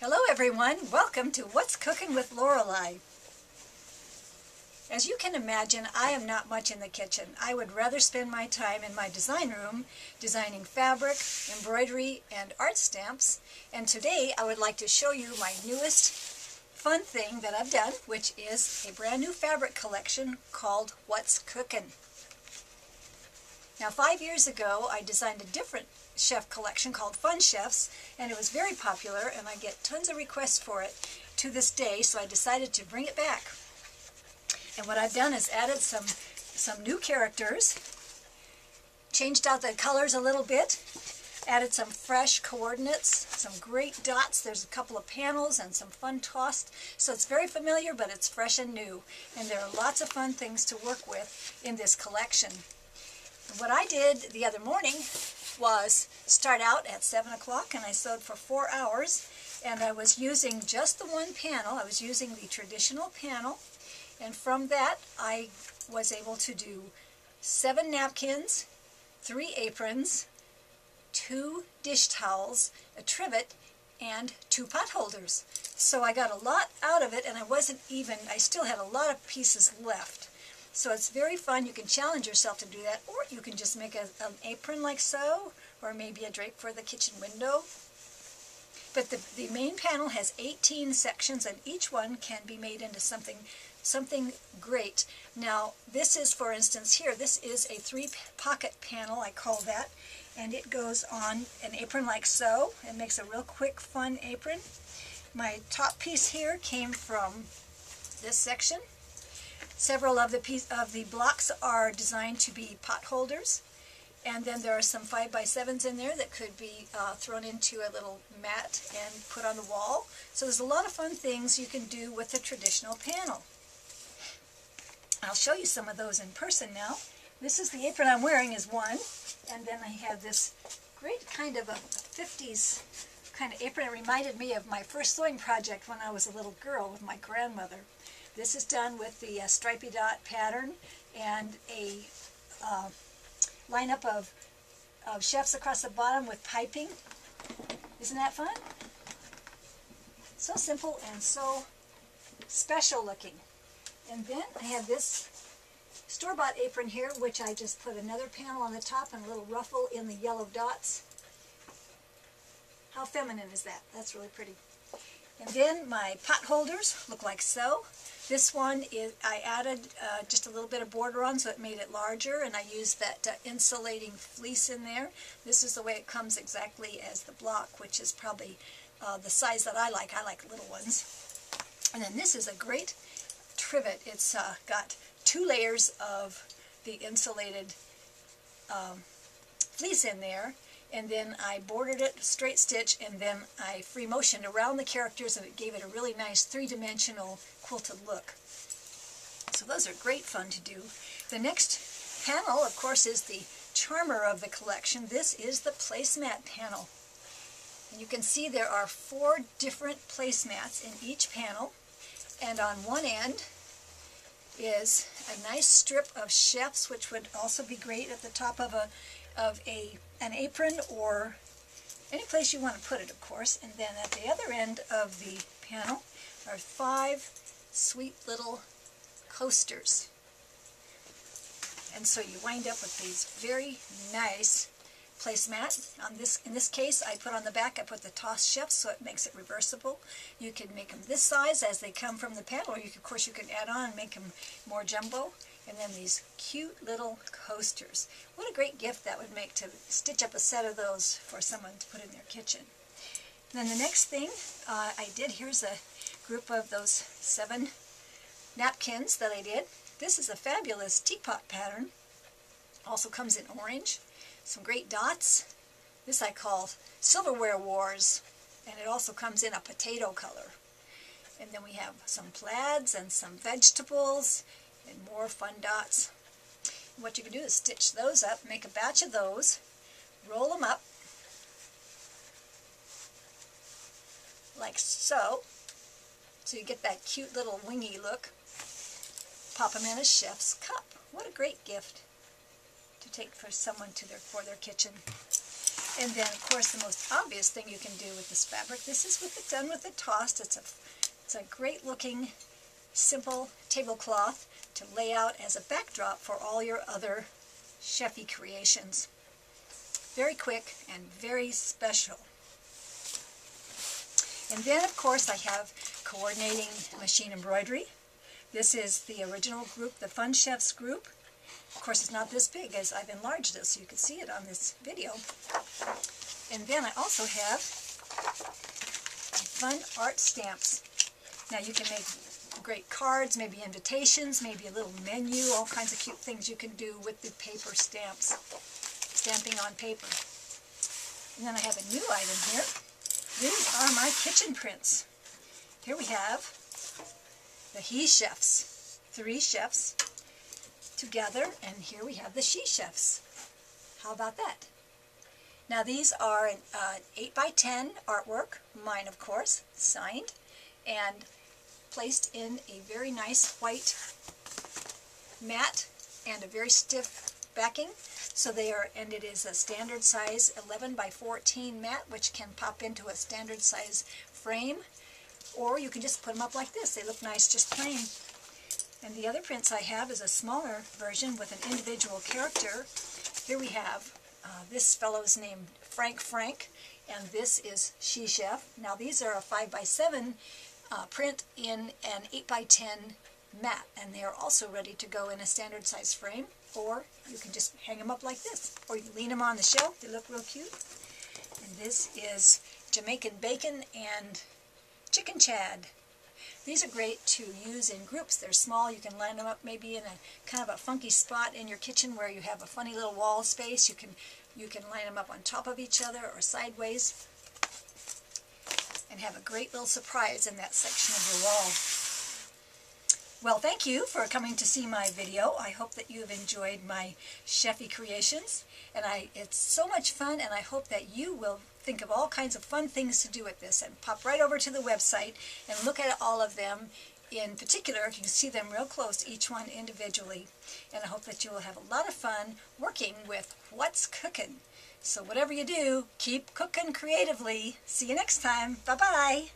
Hello everyone, welcome to What's Cooking with Lorelei. As you can imagine, I am not much in the kitchen. I would rather spend my time in my design room designing fabric, embroidery, and art stamps. And today I would like to show you my newest fun thing that I've done, which is a brand new fabric collection called What's Cookin'. Now 5 years ago I designed a different chef collection called Fun Chefs, and it was very popular and I get tons of requests for it to this day, so I decided to bring it back. And what I've done is added some new characters, changed out the colors a little bit, added some fresh coordinates, some great dots. There's a couple of panels and some fun tossed, so it's very familiar but it's fresh and new, and there are lots of fun things to work with in this collection. What I did the other morning was start out at 7 o'clock and I sewed for 4 hours, and I was using just the one panel. I was using the traditional panel, and from that I was able to do 7 napkins, 3 aprons, 2 dish towels, a trivet, and 2 pot holders. So I got a lot out of it, and I still had a lot of pieces left. So it's very fun. You can challenge yourself to do that, or you can just make an apron like so, or maybe a drape for the kitchen window. But the main panel has 18 sections, and each one can be made into something great. Now this is, for instance here, this is a 3-pocket panel, I call that, and it goes on an apron like so. It makes a real quick, fun apron. My top piece here came from this section. Several of the blocks are designed to be pot holders, and then there are some 5x7s in there that could be thrown into a little mat and put on the wall. So there's a lot of fun things you can do with the traditional panel. I'll show you some of those in person now. This is the apron I'm wearing is one, and then I have this great kind of a 50s kind of apron. It reminded me of my first sewing project when I was a little girl with my grandmother. This is done with the stripy dot pattern and a lineup of chefs across the bottom with piping. Isn't that fun? So simple and so special looking. And then I have this store-bought apron here, which I just put another panel on the top and a little ruffle in the yellow dots. How feminine is that? That's really pretty. And then my pot holders look like so. This one is, I added just a little bit of border on, so it made it larger, and I used that insulating fleece in there. This is the way it comes exactly as the block, which is probably the size that I like. I like little ones. And then this is a great trivet. It's got 2 layers of the insulated fleece in there, and then I bordered it straight stitch, and then I free motioned around the characters, and it gave it a really nice 3-dimensional quilted look. So those are great fun to do. The next panel, of course, is the charmer of the collection. This is the placemat panel. And you can see there are 4 different placemats in each panel, and on one end is a nice strip of chefs, which would also be great at the top of an apron or any place you want to put it, of course. And then at the other end of the panel are 5 sweet little coasters. And so you wind up with these very nice placemat. In this case, I put on the back, I put the tossed chefs, so it makes it reversible. You can make them this size as they come from the panel, or of course you can add on and make them more jumbo. And then these cute little coasters. What a great gift that would make to stitch up a set of those for someone to put in their kitchen. And then the next thing I did, here's a group of those 7 napkins that I did. This is a fabulous teapot pattern. Also comes in orange. Some great dots. This I call Silverware Wars, and it also comes in a potato color. And then we have some plaids and some vegetables and more fun dots. And what you can do is stitch those up, make a batch of those, roll them up like so, so you get that cute little wingy look. Pop them in a chef's cup. What a great gift to take for someone for their kitchen. And then, of course, the most obvious thing you can do with this fabric, this is done with it tossed. It's a great looking, simple tablecloth to lay out as a backdrop for all your other chefy creations. Very quick and very special. And then, of course, I have coordinating machine embroidery. This is the original group, the Fun Chefs group. Of course, it's not this big, as I've enlarged it so you can see it on this video. And then I also have fun art stamps. Now you can make great cards, maybe invitations, maybe a little menu, all kinds of cute things you can do with the paper stamps, stamping on paper. And then I have a new item here. These are my kitchen prints. Here we have the he chefs, 3 chefs together, and here we have the she chefs. How about that? Now these are an 8x10 artwork, mine of course, signed, and placed in a very nice white mat and a very stiff backing. So they are, and it is a standard size 11x14 mat, which can pop into a standard size frame, or you can just put them up like this. They look nice just plain. And the other prints I have is a smaller version with an individual character. Here we have this fellow's named Frank, and this is She Chef. Now these are a 5x7 print in an 8x10 mat, and they are also ready to go in a standard size frame, or you can just hang them up like this, or you can lean them on the shelf. They look real cute. And this is Jamaican bacon and chicken chad. These are great to use in groups. They're small. You can line them up maybe in a kind of a funky spot in your kitchen where you have a funny little wall space. You can line them up on top of each other or sideways and have a great little surprise in that section of your wall. Well, thank you for coming to see my video. I hope that you've enjoyed my chefy creations, and it's so much fun, and I hope that you will think of all kinds of fun things to do with this, and pop right over to the website and look at all of them in particular. You can see them real close, each one individually, and I hope that you will have a lot of fun working with What's Cookin'. So whatever you do, keep cooking creatively. See you next time. Bye-bye.